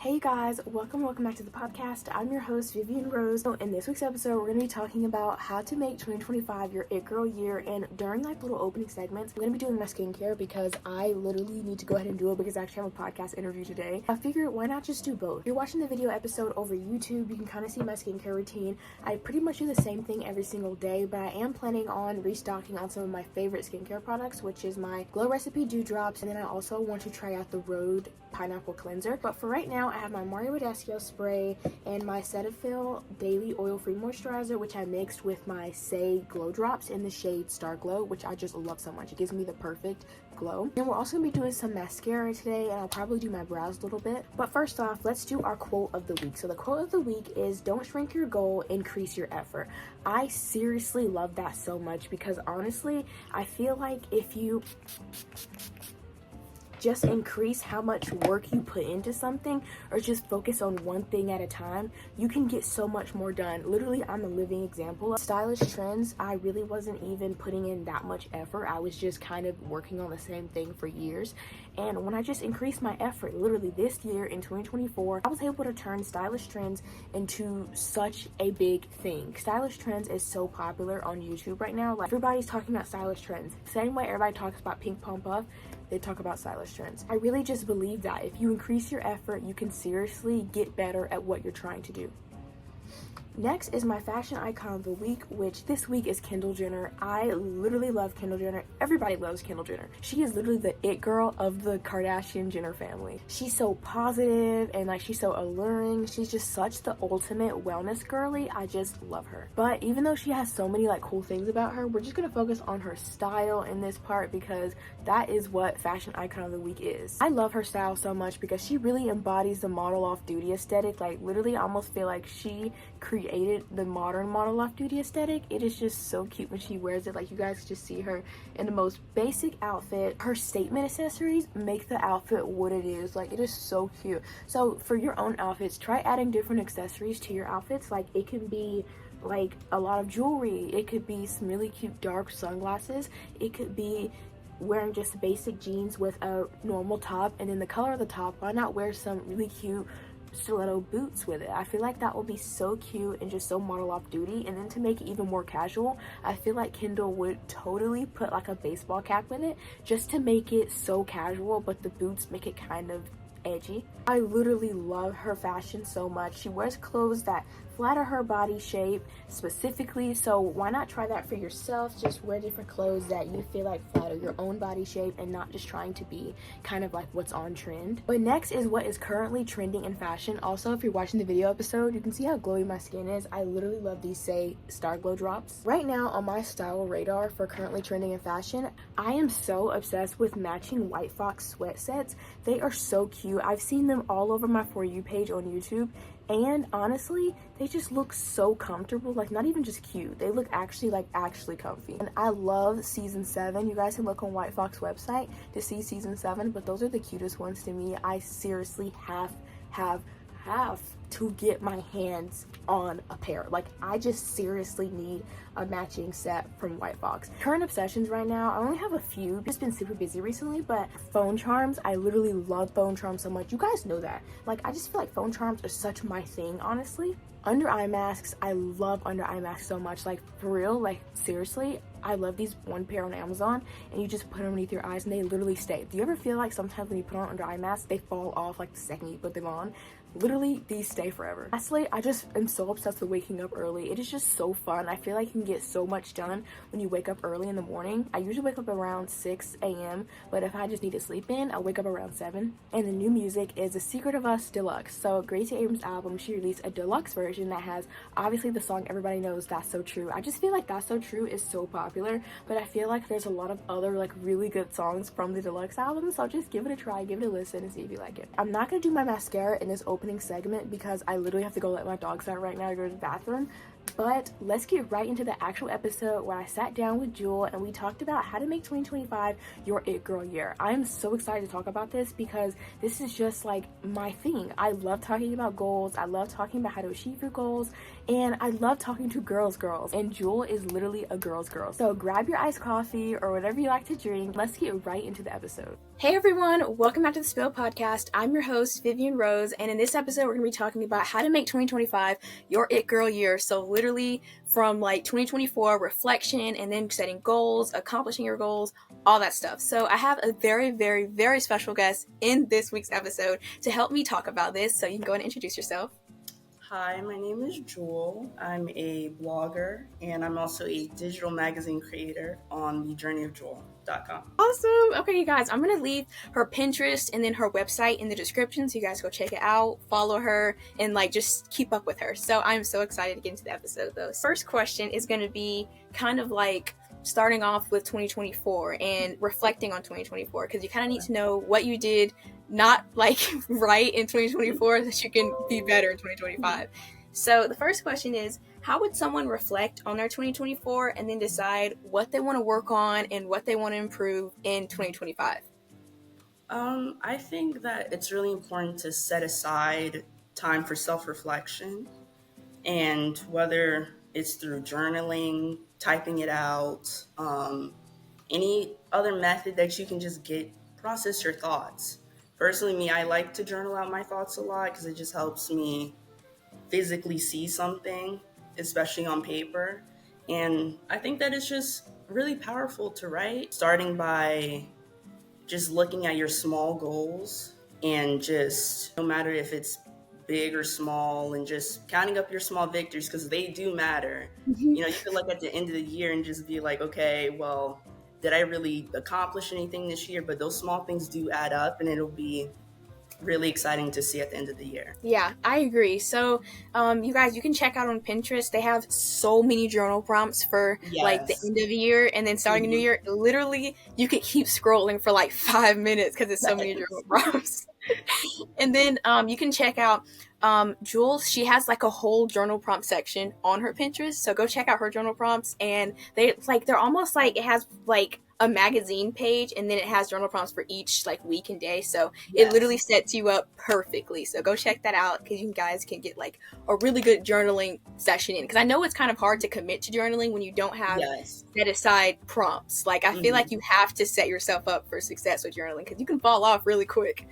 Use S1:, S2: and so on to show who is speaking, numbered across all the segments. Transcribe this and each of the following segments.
S1: Hey guys, welcome back to the podcast. I'm your host, Vivian Rose. So in this week's episode, we're going to be talking about how to make 2025 your it girl year, and during like little opening segments, I'm going to be doing my skincare because I literally need to go ahead and do it because I actually have a podcast interview today. I figured why not just do both? If you're watching the video episode over YouTube, you can kind of see my skincare routine. I pretty much do the same thing every single day, but I am planning on restocking on some of my favorite skincare products, which is my Glow Recipe Dew Drops, and then I also want to try out the Rhode Pineapple Cleanser. But for right now, I have my Mario Badescu spray and my Cetaphil Daily Oil-Free Moisturizer, which I mixed with my Say Glow Drops in the shade Star Glow, which I just love so much. It gives me the perfect glow. And we're also going to be doing some mascara today, and I'll probably do my brows a little bit. But first off, let's do our quote of the week. So the quote of the week is, "Don't shrink your goal, increase your effort." I seriously love that so much because honestly, I feel like if you just increase how much work you put into something or just focus on one thing at a time, you can get so much more done. Literally, I'm a living example. StylishTrendz, I really wasn't even putting in that much effort. I was just kind of working on the same thing for years. And when I just increased my effort, literally this year in 2024, I was able to turn StylishTrendz into such a big thing. StylishTrendz is so popular on YouTube right now. Like, everybody's talking about StylishTrendz. Same way everybody talks about Pink Pump Puff, they talk about StylishTrendz. I really just believe that if you increase your effort, you can seriously get better at what you're trying to do. Next is my fashion icon of the week, which this week is Kendall Jenner. I literally love Kendall Jenner. Everybody loves Kendall Jenner. She is literally the it girl of the Kardashian Jenner family. She's so positive and like she's so alluring. She's just such the ultimate wellness girly. I just love her. But even though she has so many like cool things about her, we're just gonna focus on her style in this part because that is what fashion icon of the week is. I love her style so much because she really embodies the model off duty aesthetic. Like literally, I almost feel like she created the modern model off duty aesthetic. It is just so cute when she wears it. Like, you guys just see her in the most basic outfit. Her statement accessories make the outfit what it is. Like, it is so cute. So for your own outfits, try adding different accessories to your outfits. Like, it can be like a lot of jewelry, it could be some really cute dark sunglasses, it could be wearing just basic jeans with a normal top, and then the color of the top, why not wear some really cute stiletto boots with it? I feel like that would be so cute and just so model off duty. And then to make it even more casual, I feel like Kendall would totally put like a baseball cap with it just to make it so casual, but the boots make it kind of edgy. I literally love her fashion so much. She wears clothes that flatter her body shape specifically, so why not try that for yourself? Just wear different clothes that you feel like flatter your own body shape and not just trying to be kind of like what's on trend. But next is what is currently trending in fashion. Also, if you're watching the video episode, you can see how glowy my skin is. I literally love these Say Star Glow Drops. Right now on my style radar for currently trending in fashion, I am so obsessed with matching White Fox sweat sets. They are so cute. I've seen them all over my For You page on YouTube, and honestly, they just look so comfortable. Like, not even just cute, they look actually comfy. And I love season 7. You guys can look on White Fox website to see season 7, but those are the cutest ones to me. I seriously have to get my hands on a pair. Like, I just seriously need a matching set from White Fox. Current obsessions right now, I only have a few. I've just been super busy recently, but phone charms, I literally love phone charms so much. You guys know that. Like, I just feel like phone charms are such my thing, honestly. Under eye masks, I love under eye masks so much. Like, for real, like seriously, I love these one pair on Amazon, and you just put them underneath your eyes and they literally stay. Do you ever feel like sometimes when you put on under eye masks, they fall off like the second you put them on? Literally, these stay forever. Lastly, I just am so obsessed with waking up early. It is just so fun. I feel like you can get so much done when you wake up early in the morning. I usually wake up around 6 a.m., but if I just need to sleep in, I'll wake up around 7. And the new music is The Secret of Us Deluxe. So Gracie Abrams' album, she released a deluxe version that has obviously the song everybody knows, That's So True. I just feel like That's So True is so popular, but I feel like there's a lot of other like really good songs from the deluxe album, so just give it a try, give it a listen, and see if you like it. I'm not gonna do my mascara in this opening segment because I literally have to go let my dogs out right now to go to the bathroom. But let's get right into the actual episode where I sat down with Jewel and we talked about how to make 2025 your it girl year. I'm so excited to talk about this because this is just like my thing. I love talking about goals. I love talking about how to achieve your goals, and I love talking to girls, and Jewel is literally a girl's girl. So grab your iced coffee or whatever you like to drink. Let's get right into the episode. Hey everyone, welcome back to the Spill Podcast. I'm your host, Vivian Rose, and in this episode, we're going to be talking about how to make 2025 your it girl year. So literally from like 2024 reflection and then setting goals, accomplishing your goals, all that stuff. So I have a very, very, very special guest in this week's episode to help me talk about this. So you can go and introduce yourself.
S2: Hi, my name is Jewel. I'm a blogger and I'm also a digital magazine creator on thejourneyofjewel.com.
S1: Awesome. Okay, you guys, I'm going to leave her Pinterest and then her website in the description so you guys go check it out, follow her, and like just keep up with her. So I'm so excited to get into the episode though. First question is going to be kind of like starting off with 2024 and reflecting on 2024 because you kind of need to know what you did not like right in 2024 that you can be better in 2025. So the first question is, how would someone reflect on their 2024 and then decide what they want to work on and what they want to improve in 2025?
S2: I think that it's really important to set aside time for self-reflection, and whether it's through journaling, typing it out, any other method that you can just process your thoughts. Personally, me, I like to journal out my thoughts a lot because it just helps me physically see something, especially on paper. And I think that it's just really powerful to write, starting by just looking at your small goals and just no matter if it's big or small and just counting up your small victories because they do matter. You can look at the end of the year and just be like, okay, well, did I really accomplish anything this year? But those small things do add up, and it'll be really exciting to see at the end of the year.
S1: Yeah, I agree. So, you guys, you can check out on Pinterest. They have so many journal prompts for like the end of the year and then starting a new year. Literally, you could keep scrolling for like 5 minutes because there's so many journal prompts. And then you can check out Jules. She has like a whole journal prompt section on her Pinterest. So go check out her journal prompts, and they're almost like it has like a magazine page, and then it has journal prompts for each like week and day. So it literally sets you up perfectly. So go check that out because you guys can get like a really good journaling session in. Because I know it's kind of hard to commit to journaling when you don't have set aside prompts. Like I feel like you have to set yourself up for success with journaling because you can fall off really quick.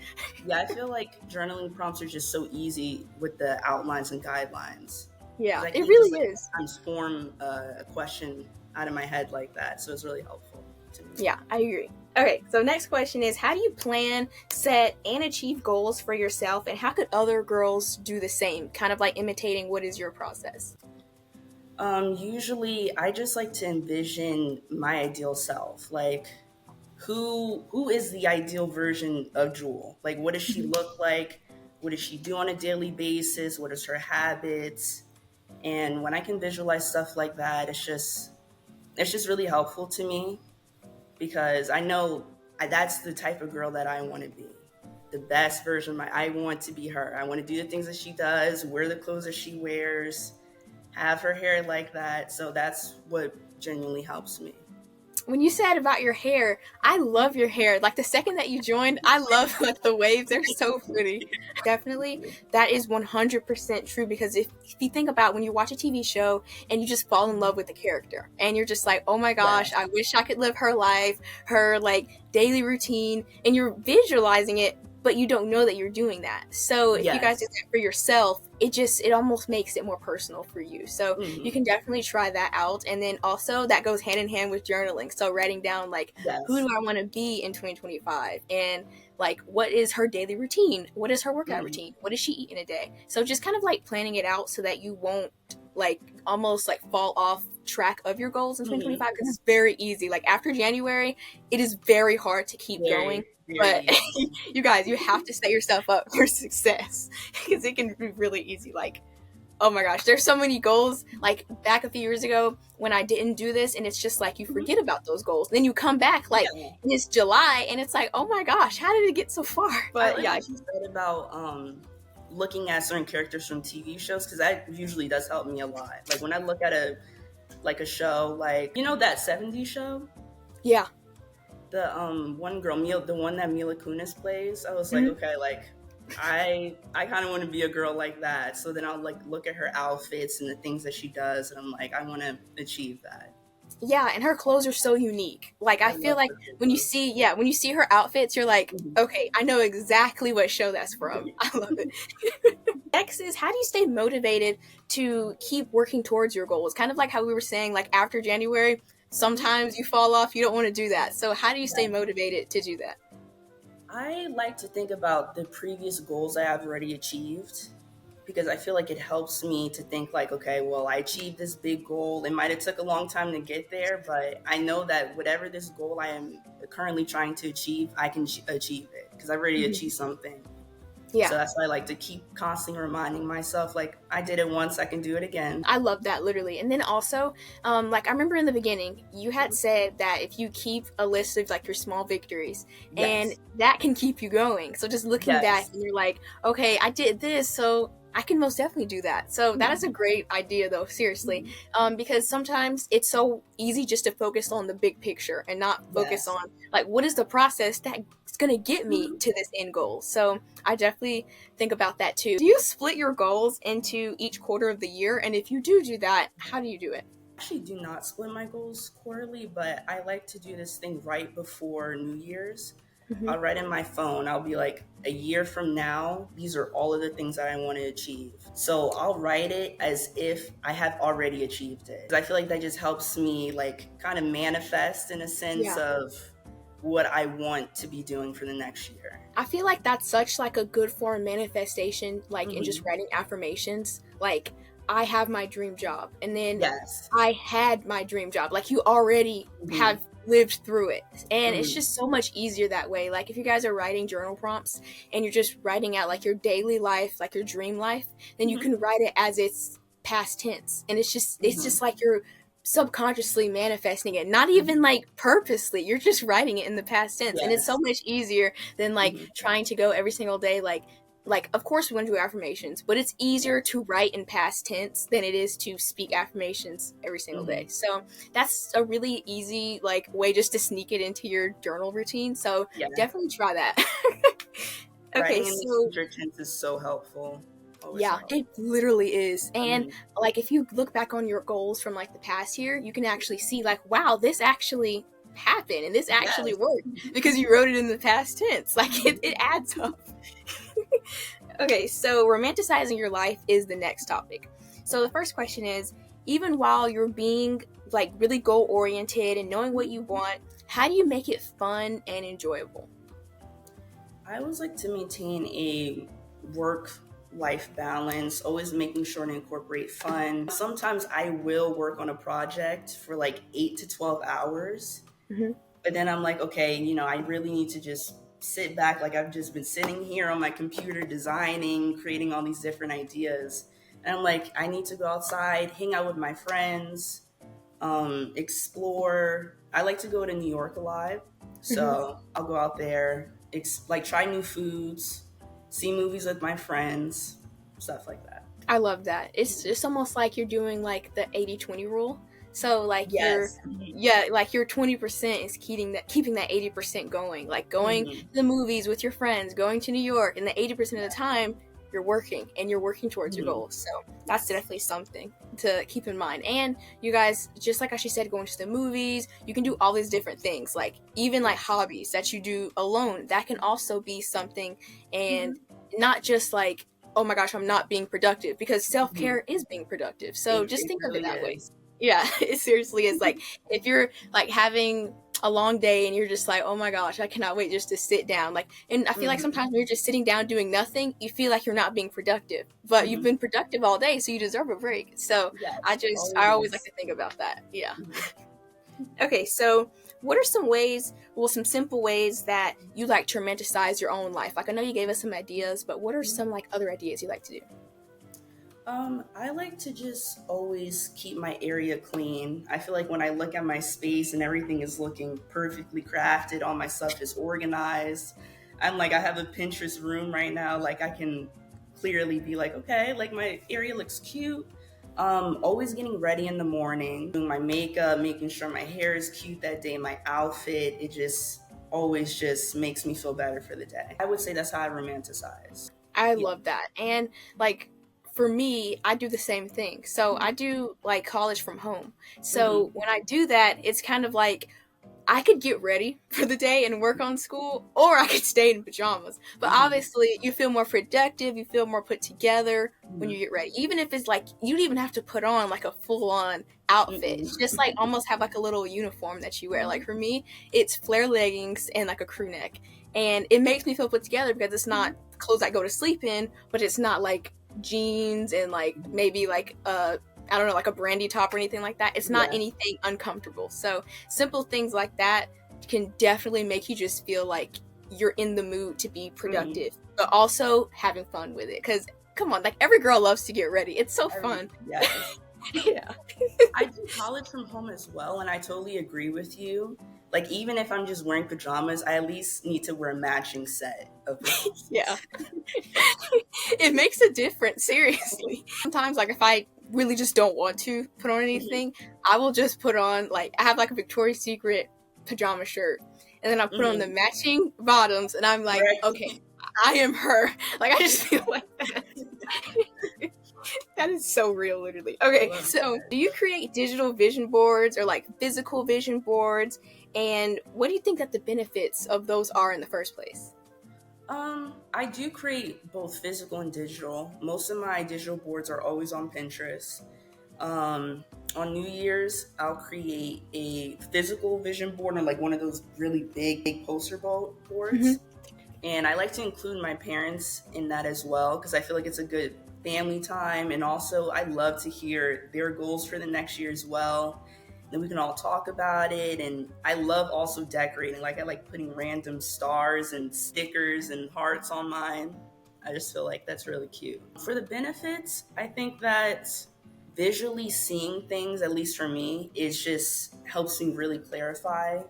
S2: Yeah, I feel like journaling prompts are just so easy with the outlines and guidelines.
S1: Yeah, it really is.
S2: Transform a question out of my head like that. So it's really helpful.
S1: Yeah, I agree. Okay, so next question is, how do you plan, set, and achieve goals for yourself, and how could other girls do the same? Kind of like imitating what is your process?
S2: Usually, I just like to envision my ideal self. Like, who is the ideal version of Jewel? Like, what does she look like? What does she do on a daily basis? What is her habits? And when I can visualize stuff like that, it's just really helpful to me. Because I know that's the type of girl that I want to be. The best version I want to be her. I want to do the things that she does, wear the clothes that she wears, have her hair like that. So that's what genuinely helps me.
S1: When you said about your hair, I love your hair. Like the second that you joined, I love like the waves. They're so pretty. Definitely, that is 100% true because if you think about when you watch a TV show and you just fall in love with the character and you're just like, oh my gosh, I wish I could live her life, her like daily routine, and you're visualizing it, but you don't know that you're doing that. So if you guys do that for yourself, it almost makes it more personal for you. So you can definitely try that out. And then also that goes hand in hand with journaling. So writing down like, who do I want to be in 2025? And like, what is her daily routine? What is her workout routine? What does she eat in a day? So just kind of like planning it out so that you won't like almost like fall off track of your goals in 2025 because it's very easy. Like after January, it is very hard to keep going. But you guys, you have to set yourself up for success because it can be really easy. Like, oh my gosh, there's so many goals. Like back a few years ago when I didn't do this, and it's just like you forget about those goals. Then you come back like it's July, and it's like, oh my gosh, how did it get so far? But
S2: I said about looking at certain characters from TV shows because that usually does help me a lot. Like when I look at a show, like that 70s show.
S1: Yeah.
S2: The one girl, the one that Mila Kunis plays, I was like, okay, like I kind of want to be a girl like that. So then I'll like look at her outfits and the things that she does, and I'm like, I want to achieve that.
S1: Yeah, and her clothes are so unique. Like I
S2: I
S1: feel
S2: love
S1: like
S2: her
S1: when you
S2: photos.
S1: see yeah, when you see her outfits, you're like,
S2: Mhm.
S1: okay, I know exactly what show that's from. I love it. Next is how do you stay motivated to keep working towards your goals? Kind of like how we were saying, like after January,
S2: Mhm.
S1: sometimes you fall off, you don't want to do that. So how do you stay
S2: Yeah.
S1: motivated to do that?
S2: I like to think about the previous goals I have already achieved because I feel like it helps me to think like, okay, well, I achieved this big goal. It might have took a long time to get there, but I know that whatever this goal I am currently trying to achieve, I can achieve it because I've already
S1: Mhm.
S2: achieved something. So
S1: Yeah.
S2: that's why I like to keep constantly reminding myself, like, I did it once, I can do it again.
S1: I love that literally. And then also, like I remember in the beginning, you had
S2: Mhm.
S1: said that if you keep a list of like your small victories, and
S2: Yes.
S1: that can keep you going. So just looking back
S2: Yes.
S1: and you're like, okay, I did this, so I can most definitely do that. So that is a
S2: Mhm.
S1: great idea though, seriously.
S2: Mhm.
S1: Because sometimes it's so easy just to focus on the big picture and not focus
S2: Yes.
S1: on like what is the process that's gonna get me
S2: Mhm.
S1: to this end goal. So I definitely think about that too. Do you split your goals into each quarter of the year? And if you do that, how do you do it?
S2: Actually do not split my goals quarterly, but I like to do this thing right before New Year's.
S1: Hmm.
S2: I'll write in my phone, I'll be like, a year from now, these are all of the things that I want to achieve. So I'll write it as if I have already achieved it. I feel like that just helps me like kind of manifest in a sense
S1: Yeah.
S2: of what I want to be doing for the next year.
S1: I feel like that's such like a good form of manifestation, like in just
S2: Hmm.
S1: writing affirmations. Like I have my dream job, and then
S2: Yes.
S1: I had my dream job. Like you already
S2: Hmm.
S1: have lived through it, and it's
S2: Hmm.
S1: just so much easier that way. Like if you guys are writing journal prompts and you're just writing out like your daily life, like your dream life, then you
S2: Hmm.
S1: can write it as it's past tense, and it's
S2: Hmm.
S1: just like you're subconsciously manifesting it, not even
S2: Hmm.
S1: like purposely. You're just writing it in the past tense, and it's so
S2: Yes.
S1: much easier than like
S2: Hmm.
S1: trying to go every single day like of course we want to do affirmations, but it's easier to write in past tense than it is to speak affirmations every single day.
S2: Hmm.
S1: So that's a really easy like way just to sneak it into your journal routine, so
S2: Yeah.
S1: definitely try that. Okay,
S2: Writing in the
S1: so
S2: future tense is so helpful. Always so
S1: yeah,
S2: helpful.
S1: it literally is. And
S2: Hmm.
S1: like if you look back on your goals from like the past year, you can actually see like, wow, this actually happened and this actually
S2: Yes.
S1: worked because you wrote it in the past tense. Like it
S2: Mhm.
S1: adds up. Okay, so romanticizing your life is the next topic. So the
S2: Okay.
S1: first question is, even while you're being like really goal oriented and knowing what you want, how do you make it fun and enjoyable?
S2: I always like to maintain a work life balance, always making sure to incorporate fun. Sometimes I will work on a project for like 8 to 12 hours,
S1: Hmm.
S2: but then I'm like, okay, I really need to just sit back. Like I've just been sitting here on my computer designing, creating all these different ideas. And I'm like, I need to go outside, hang out with my friends, explore. I like to go to New York a lot,
S1: Hmm.
S2: so I'll go out there, like try new foods, see movies with my friends, stuff like that.
S1: I love that. It's almost like you're doing like the 80-20 rule. So like you're
S2: Yes.
S1: yeah, like your 20% is keeping that 80% going. Like going to
S2: Hmm.
S1: the movies with your friends, going to New York, and the 80% of the time you're working and you're working towards your
S2: Hmm.
S1: goals. So that's
S2: Yes.
S1: definitely something to keep in mind. And you guys, just like she said, going to the movies, you can do all these different things. Like even like
S2: Yes.
S1: hobbies that you do alone, that can also be something, and
S2: Hmm.
S1: not just like, oh my gosh, I'm not being productive, because self
S2: Hmm.
S1: care is being productive. So just
S2: It
S1: think of it
S2: really
S1: that way.
S2: is.
S1: Yeah, it seriously is. Like if you're like having a long day and you're just like, oh my gosh, I cannot wait just to sit down. Like, and I feel like
S2: Hmm.
S1: sometimes when you're just sitting down doing nothing, you feel like you're not being productive, but you've
S2: Hmm.
S1: been productive all day, so you deserve a break. So
S2: Yes.
S1: I always like
S2: Always.
S1: to think about that. Yeah.
S2: Mhm.
S1: Okay, so what are some ways, well, some simple ways that you like to romanticize your own life? Like I know you gave us some ideas, but what are some like other ideas you like to do?
S2: I like to just always keep my area clean. I feel like when I look at my space and everything is looking perfectly crafted, all my stuff is organized. I'm like, I have a Pinterest room right now. Like, I can clearly be like, okay, like my area looks cute. Always getting ready in the morning, doing my makeup, making sure my hair is cute that day, my outfit. It just always just makes me feel better for the day. I would say that's how I romanticize.
S1: I
S2: Yeah.
S1: love that. And like
S3: for me, I do the same thing. So I do like college from home. So when I do that, it's kind of like I could get ready for the day and work on school, or I could stay in pajamas. But obviously, you feel more productive, you feel more put together when you get ready. Even if it's like, you don't even have to put on like a full on outfit. It's just like almost have like a little uniform that you wear. Like for me, it's flare leggings and like a crew neck. And it makes me feel put together because it's not clothes I go to sleep in, but it's not like jeans and like maybe like I don't know, like a brandy top or anything like that. It's not anything uncomfortable. So simple things like that can definitely make you just feel like you're in the mood to be productive, but also having fun with it. Because come on, like every girl loves to get ready. It's so fun.
S2: Yes.
S3: Yeah.
S2: I do college from home as well, and I totally agree with you. Like, even if I'm just wearing pajamas, I at least need to wear a matching set of pajamas.
S3: Yeah. It makes a difference, seriously. Sometimes, like, if I really just don't want to put on anything, I will just put on, like, I have, like, a Victoria's Secret pajama shirt, and then I put on the matching bottoms, and I'm like, okay, I am her. Like, I just feel like that. That is so real, literally. Okay, so do you create digital vision boards or, like, physical vision boards? And what do you think that the benefits of those are in the first place?
S2: I do create both physical and digital. Most of my digital boards are always on Pinterest. On New Year's, I'll create a physical vision board or like one of those really big poster boards. And I like to include my parents in that as well because I feel like it's a good family time. And also, I love to hear their goals for the next year as well. Then we can all talk about it. And I love also decorating. Like I like putting random stars and stickers and hearts on mine. I just feel like that's really cute. For the benefits, I think that visually seeing things, at least for me, it just helps me really clarify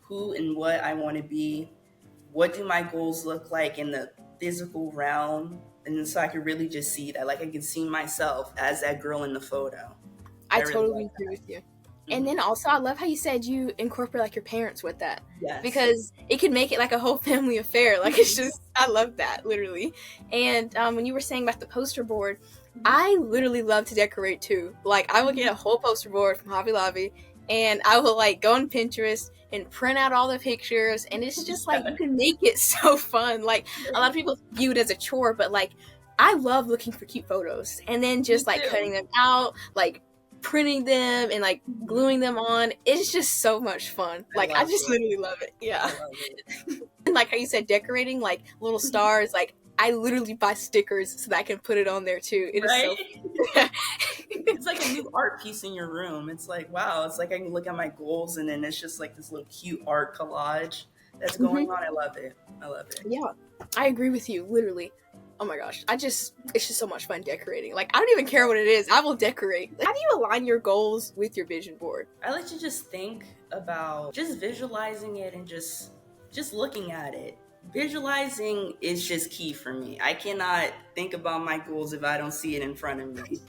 S2: who and what I want to be. What do my goals look like in the physical realm? And so I could really just see that. Like I can see myself as that girl in the photo.
S3: I totally agree with you. And then also, I love how you said you incorporate like your parents with that.
S2: Yes.
S3: Because it can make it like a whole family affair. Like it's just, I love that, literally. And when you were saying about the poster board, I literally love to decorate too. Like I will get a whole poster board from Hobby Lobby and I will like go on Pinterest and print out all the pictures. And it's just like, you can make it so fun. Like a lot of people view it as a chore, but like I love looking for cute photos and then just like cutting them out, like printing them and like gluing them on. It's just so much fun. Like I just literally love it. Yeah. And like how you said decorating like little stars, like I literally buy stickers so that I can put it on there too. It is so
S2: it's like a new art piece in your room. It's like, wow, it's like I can look at my goals and then it's just like this little cute art collage that's going on. I love it.
S3: Yeah, I agree with you, literally. Oh my gosh, it's just so much fun decorating. Like, I don't even care what it is. I will decorate. How do you align your goals with your vision board?
S2: I like to just think about just visualizing it and just looking at it. Visualizing is just key for me. I cannot think about my goals if I don't see it in front of me.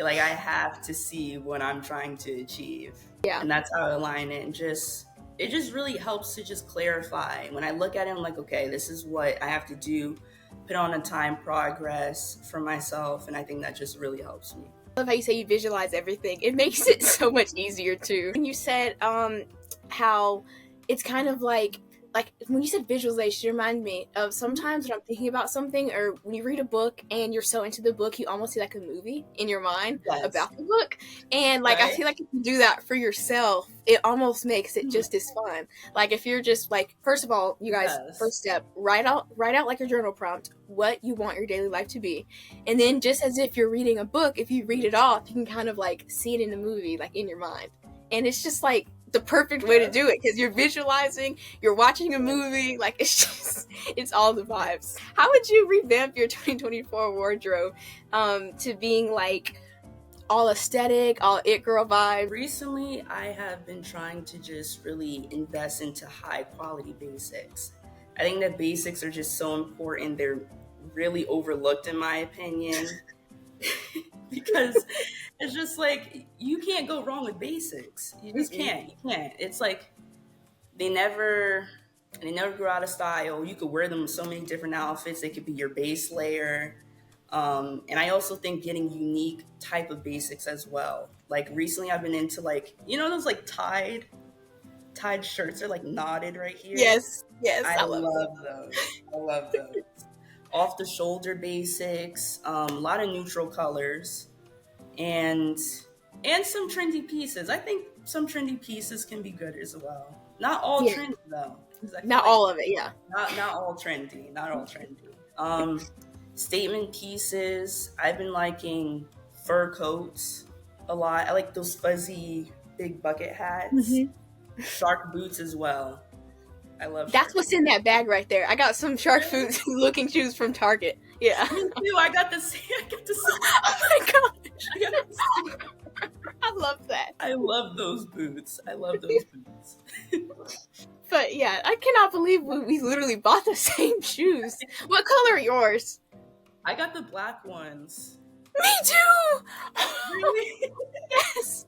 S2: Like, I have to see what I'm trying to achieve.
S3: Yeah.
S2: And that's how I align it. And it just really helps to just clarify. When I look at it, I'm like, okay, this is what I have to do. Put on a time progress for myself, and I think that just really helps me.
S3: I love how you say you visualize everything. It makes it so much easier too. And you said how it's kind of like when you said visualization, it reminded me of sometimes when I'm thinking about something or when you read a book and you're so into the book, you almost see like a movie in your mind about the book. And like, I feel like if you do that for yourself, it almost makes it just as fun. Like if you're just like, first of all, you guys, first step, write out like your journal prompt, what you want your daily life to be. And then just as if you're reading a book, if you read it off, you can kind of like see it in the movie, like in your mind. And it's just like the perfect way to do it because you're visualizing, you're watching a movie, like it's all the vibes. How would you revamp your 2024 wardrobe to being like all aesthetic, all it girl vibe?
S2: Recently, I have been trying to just really invest into high quality basics. I think that basics are just so important. They're really overlooked in my opinion. Because it's just like you can't go wrong with basics. You just can't. It's like they never grow out of style. You could wear them with so many different outfits. They could be your base layer. And I also think getting unique type of basics as well. Like recently I've been into like, those like tied shirts are like knotted right here.
S3: Yes, yes,
S2: I
S3: I love them.
S2: love those. I love those. Off the shoulder basics, a lot of neutral colors, and some trendy pieces. I think some trendy pieces can be good as well. Not all
S3: Yeah,
S2: trendy though, because I feel
S3: not
S2: like
S3: all of it. Yeah.
S2: not all trendy. Not all trendy. Statement pieces. I've been liking fur coats a lot. I like those fuzzy big bucket hats.
S3: Hmm.
S2: Shark boots as well. I love
S3: That's
S2: shark
S3: what's
S2: boots.
S3: in that bag right there. I got some shark food looking shoes from Target. Yeah.
S2: Me too. I got the same. I got the same.
S3: Oh my gosh.
S2: I got the same.
S3: I love that.
S2: I love those boots. I love those boots.
S3: But yeah, I cannot believe we literally bought the same shoes. What color are yours?
S2: I got the black ones.
S3: Me too.
S2: Really?
S3: Yes.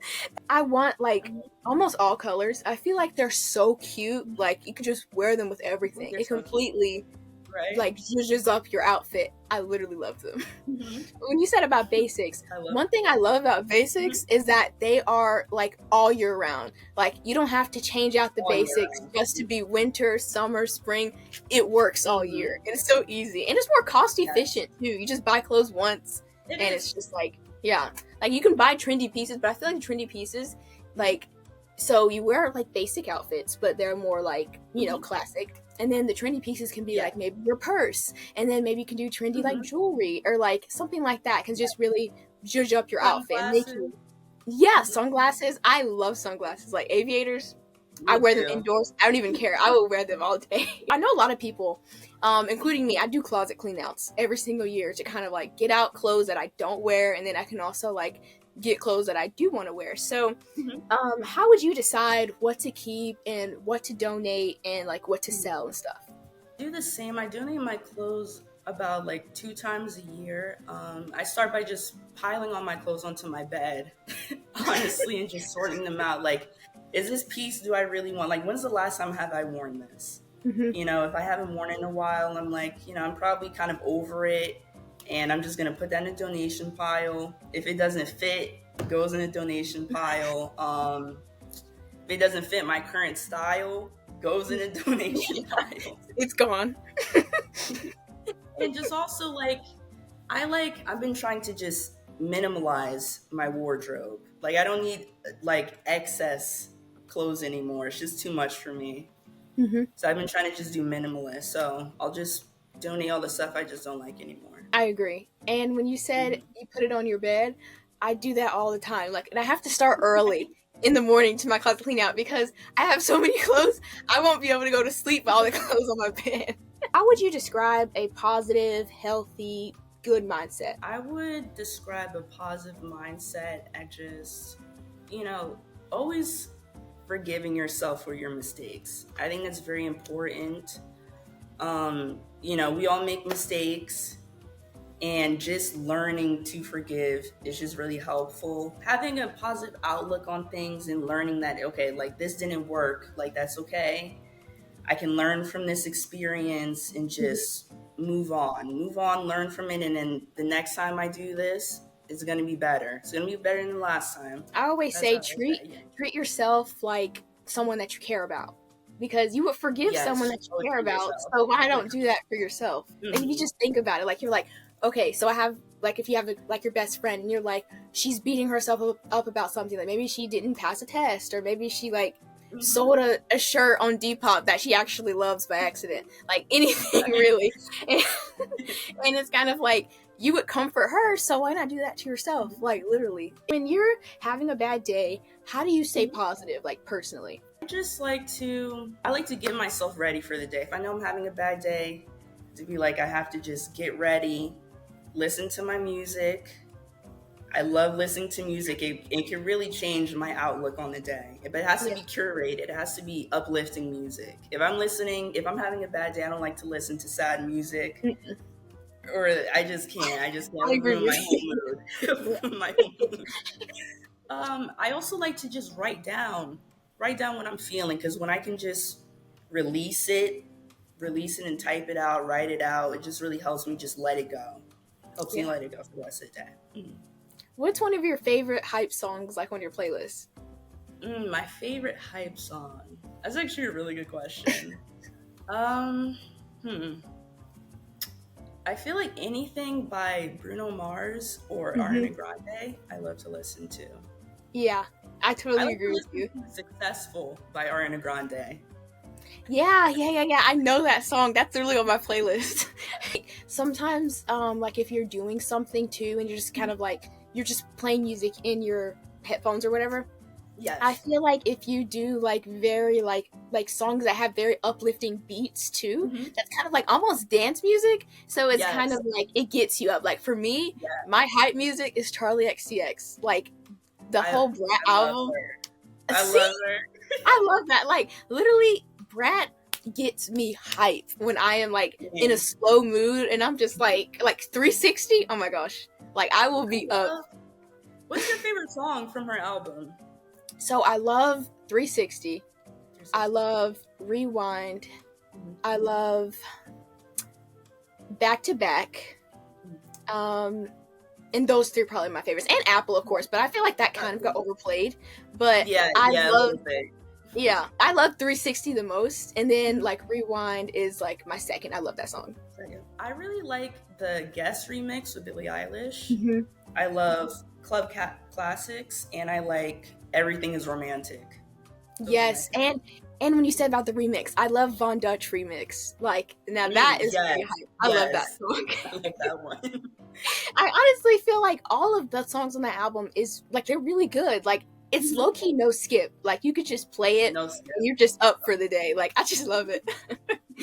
S3: I want like almost all colors. I feel like they're so cute. Like you could just wear them with everything.
S2: They're
S3: It
S2: so cute.
S3: completely
S2: Right?
S3: like zhuzhes up your outfit. I literally love them.
S2: Mhm.
S3: When you said about basics,
S2: I love
S3: one thing I love about basics is that they are like all year round. Like you don't have to change out the
S2: All year
S3: basics
S2: round.
S3: just to be winter, summer, spring. It works all
S2: Mhm.
S3: year. And it's so easy. And it's more cost
S2: Yes.
S3: efficient too. You just buy clothes once
S2: It
S3: and
S2: is.
S3: it's just like, yeah. Like you can buy trendy pieces, but I feel like trendy pieces, like, so you wear like basic outfits, but they're more like, classic. And then the trendy pieces can be
S2: Yeah.
S3: like maybe your purse, and then maybe you can do trendy like
S2: Mhm.
S3: jewelry or like something like that. Can just really zhuzh up your outfit and make you.
S2: Sunglasses.
S3: Yeah, sunglasses. I love sunglasses, like aviators. I
S2: Me
S3: wear them
S2: too.
S3: indoors. I don't even care. I will wear them all day. I know a lot of people, including me, I do closet cleanouts every single year to kind of like get out clothes that I don't wear, and then I can also like get clothes that I do want to wear. So,
S2: Mhm.
S3: how would you decide what to keep and what to donate and like what to sell and stuff?
S2: Do the same. I donate my clothes about like 2 times a year. I start by just piling all my clothes onto my bed, honestly, and just sorting them out. Like, is this piece, do I really want? Like, when's the last time have I worn this?
S3: Mm-hmm.
S2: If I haven't worn it in a while, I'm like, I'm probably kind of over it, and I'm just gonna put that in a donation pile. If it doesn't fit, it goes in a donation pile. If it doesn't fit my current style, goes in a donation pile.
S3: It's gone.
S2: And just also I've been trying to just minimalize my wardrobe. Like I don't need like excess clothes anymore. It's just too much for me.
S3: Mm-hmm.
S2: So I've been trying to just do minimalist. So I'll just donate all the stuff I just don't like anymore.
S3: I agree. And when you said you put it on your bed, I do that all the time. Like, and I have to start early in the morning to my closet clean out because I have so many clothes. I won't be able to go to sleep with all the clothes on my bed. How would you describe a positive, healthy, good mindset?
S2: I would describe a positive mindset as just, always forgiving yourself for your mistakes. I think that's very important. We all make mistakes, and just learning to forgive is just really helpful. Having a positive outlook on things and learning that, okay, like this didn't work, like that's okay. I can learn from this experience and just move on, learn from it. And then the next time I do this, it's going to be better. It's going to be better than the last time.
S3: I always
S2: That's
S3: say
S2: how I say, yeah.
S3: treat yourself like someone that you care about. Because you would forgive
S2: Yes,
S3: someone that you
S2: always
S3: care
S2: for
S3: about,
S2: yourself.
S3: so why don't do that for yourself? And if you just think about it, like you're like, okay, so I have like if you have like your best friend and you're like she's beating herself up about something, like maybe she didn't pass a test or maybe she like sold a shirt on Depop that she actually loves by accident, like anything really. And it's kind of like you would comfort her, so why not do that to yourself? Like literally, when you're having a bad day, how do you stay positive, like personally?
S2: I like to get myself ready for the day. If I know I'm having a bad day, to be like, I have to just get ready, listen to my music. I love listening to music. It can really change my outlook on the day. But it has to be curated. It has to be uplifting music. If I'm having a bad day, I don't like to listen to sad music. Or I just can't. I just can't ruin my whole mood. My whole mood. I also like to just write down what I'm feeling, because when I can just release it and type it out, write it out, it just really helps me just let it go. helps me let it go for the rest of the day.
S3: What's one of your favorite hype songs, like, on your playlist?
S2: My favorite hype song. That's actually a really good question. I feel like anything by Bruno Mars or Ariana Grande, I love to listen to.
S3: Yeah, I totally agree with you.
S2: Successful by Ariana Grande.
S3: Yeah. I know that song. That's literally on my playlist. Sometimes, like, if you're doing something too, and you're just kind of like, you're just playing music in your headphones or whatever.
S2: Yes.
S3: I feel like if you do like very like songs that have very uplifting beats too, that's kind of like almost dance music. So it's kind of like it gets you up. Like for me, my hype music is Charlie XCX. Like the whole Brat album.
S2: I love her.
S3: I love that. Like literally, Brat gets me hype when I am like in a slow mood and I'm just like 360. Oh my gosh. Like I will be up.
S2: What's your favorite song from her album?
S3: So I love 360. I love Rewind. I love Back to Back. And those three are probably my favorites. And Apple, of course, but I feel like that kind of got overplayed. But I love 360 the most. And then like Rewind is like my second. I love that song.
S2: I really like the guest remix with Billie Eilish. I love Club Classics, and I like Everything is Romantic.
S3: Yes, and when you said about the remix, I love Von Dutch remix. Like, now that is very hype. I love that song.
S2: I like that one.
S3: I honestly feel like all of the songs on that album is, like, they're really good. Like, it's low-key no skip. Like, you could just play it, and you're just up for the day. Like, I just love it.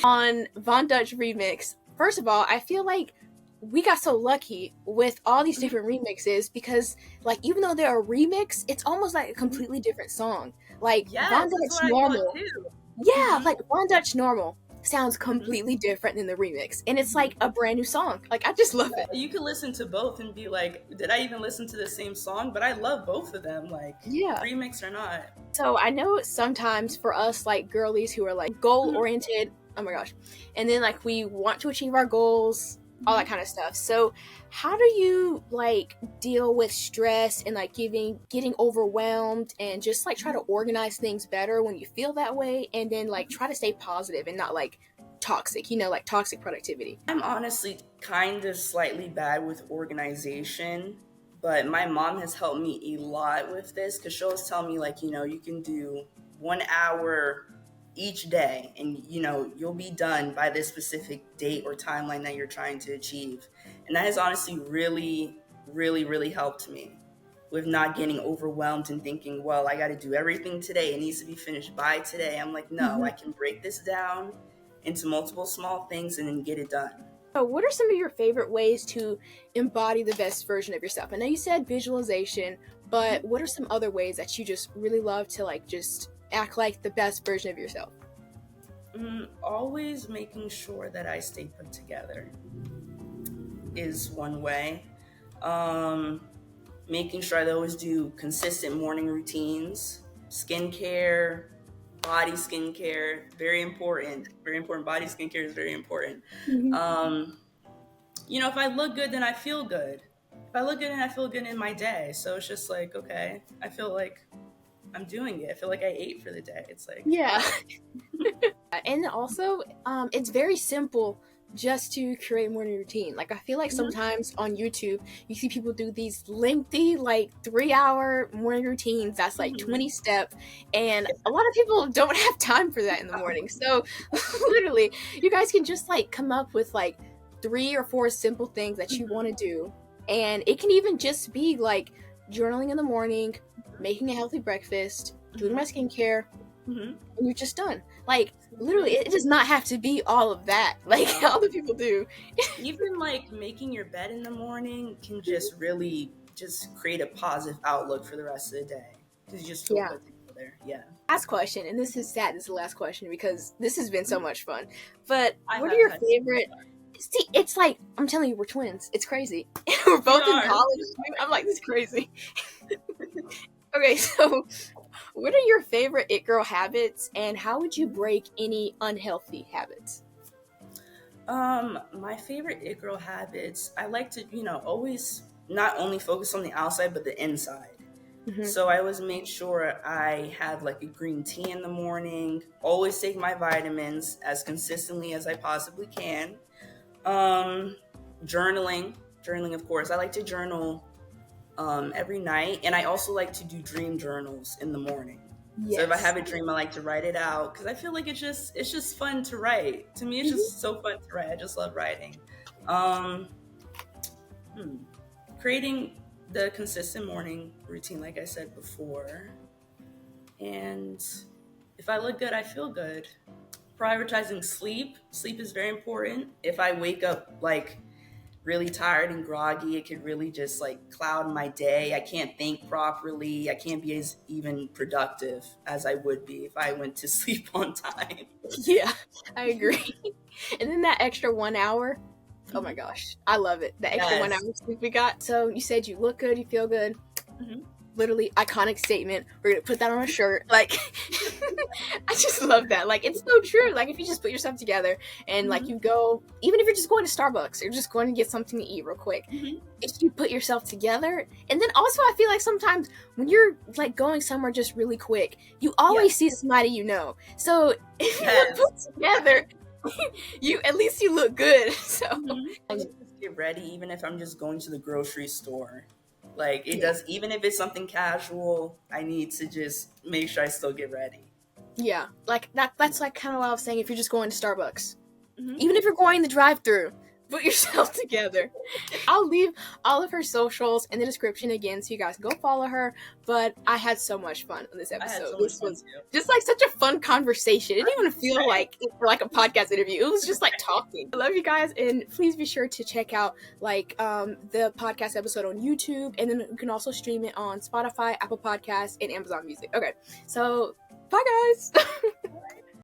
S3: On Von Dutch remix, first of all, I feel like we got so lucky with all these different remixes because, like, even though they're a remix, it's almost like a completely different song. Like, Von Dutch Normal. Like, Von Dutch Normal sounds completely different than the remix. And it's like a brand new song. Like, I just love it.
S2: You can listen to both and be like, did I even listen to the same song? But I love both of them. Like, remix or not.
S3: So I know sometimes for us, like, girlies who are, like, goal-oriented, oh my gosh. And then, like, we want to achieve our goals, all that kind of stuff. So how do you like deal with stress and like getting overwhelmed and just like try to organize things better when you feel that way, and then like try to stay positive and not like toxic, like toxic productivity?
S2: I'm honestly kind of slightly bad with organization, but my mom has helped me a lot with this because she'll always tell me like, you can do 1 hour each day and you'll be done by this specific date or timeline that you're trying to achieve. And that has honestly really, really, really helped me with not getting overwhelmed and thinking, well, I got to do everything today. It needs to be finished by today. I'm like, no, I can break this down into multiple small things and then get it done.
S3: So what are some of your favorite ways to embody the best version of yourself? I know you said visualization, but what are some other ways that you just really love to like just act like the best version of yourself?
S2: Always making sure that I stay put together is one way. Making sure I always do consistent morning routines, skincare, body skincare, very important. Very important. Body skincare is very important. If I look good, then I feel good. If I look good, then I feel good in my day. So it's just like, okay, I feel like I'm doing it. I feel like I ate for the day. It's like,
S3: and also, it's very simple just to create a morning routine. Like, I feel like sometimes on YouTube, you see people do these lengthy, like 3-hour morning routines that's like 20 steps, and a lot of people don't have time for that in the morning. So literally, you guys can just like come up with like 3 or 4 simple things that you want to do, and it can even just be like journaling in the morning, making a healthy breakfast, doing my skincare, and you're just done. Like, literally, it does not have to be all of that, like other people do.
S2: Even like making your bed in the morning can just really just create a positive outlook for the rest of the day. Because you just feel good together.
S3: Last question, and this is sad, this is the last question because this has been so much fun. But what are your favorite... See, it's like, I'm telling you, we're twins. It's crazy. We're both in college. I'm like, this is crazy. Okay, so what are your favorite it girl habits, and how would you break any unhealthy habits?
S2: My favorite it girl habits, I like to, always not only focus on the outside, but the inside.
S3: Mm-hmm.
S2: So I always make sure I have like a green tea in the morning, always take my vitamins as consistently as I possibly can. Journaling, of course. I like to journal every night, and I also like to do dream journals in the morning.
S3: Yes.
S2: So if I have a dream, I like to write it out because I feel like it's just fun to write. To me, it's just so fun to write. I just love writing. Creating the consistent morning routine, like I said before. And if I look good, I feel good. Prioritizing sleep. Sleep is very important. If I wake up like really tired and groggy, it could really just like cloud my day. I can't think properly. I can't be as even productive as I would be if I went to sleep on time.
S3: Yeah, I agree. And then that extra 1 hour, oh my gosh, I love it. The extra 1 hour sleep we got. So you said you look good, you feel good.
S2: Mm-hmm.
S3: Literally iconic statement. We're gonna put that on a shirt. Like, I just love that. Like, it's so true. Like, if you just put yourself together and like you go, even if you're just going to Starbucks, you're just going to get something to eat real quick. If you put yourself together, and then also I feel like sometimes when you're like going somewhere just really quick, you always see somebody you know. So if you put together, you at least you look good. So
S2: I just get ready, even if I'm just going to the grocery store. Like it does, even if it's something casual, I need to just make sure I still get ready.
S3: Yeah, like that's like kind of what I was saying. If you're just going to Starbucks, even if you're going the drive-through, put yourself together. I'll leave all of her socials in the description again, so you guys can go follow her. But I had so much fun on this episode.
S2: I had so
S3: This
S2: much
S3: was
S2: fun too.
S3: just like such a fun conversation. It didn't even feel like a podcast interview. It was just like talking. I love you guys, and please be sure to check out like the podcast episode on YouTube, and then you can also stream it on Spotify, Apple Podcasts, and Amazon Music. Okay, so bye guys.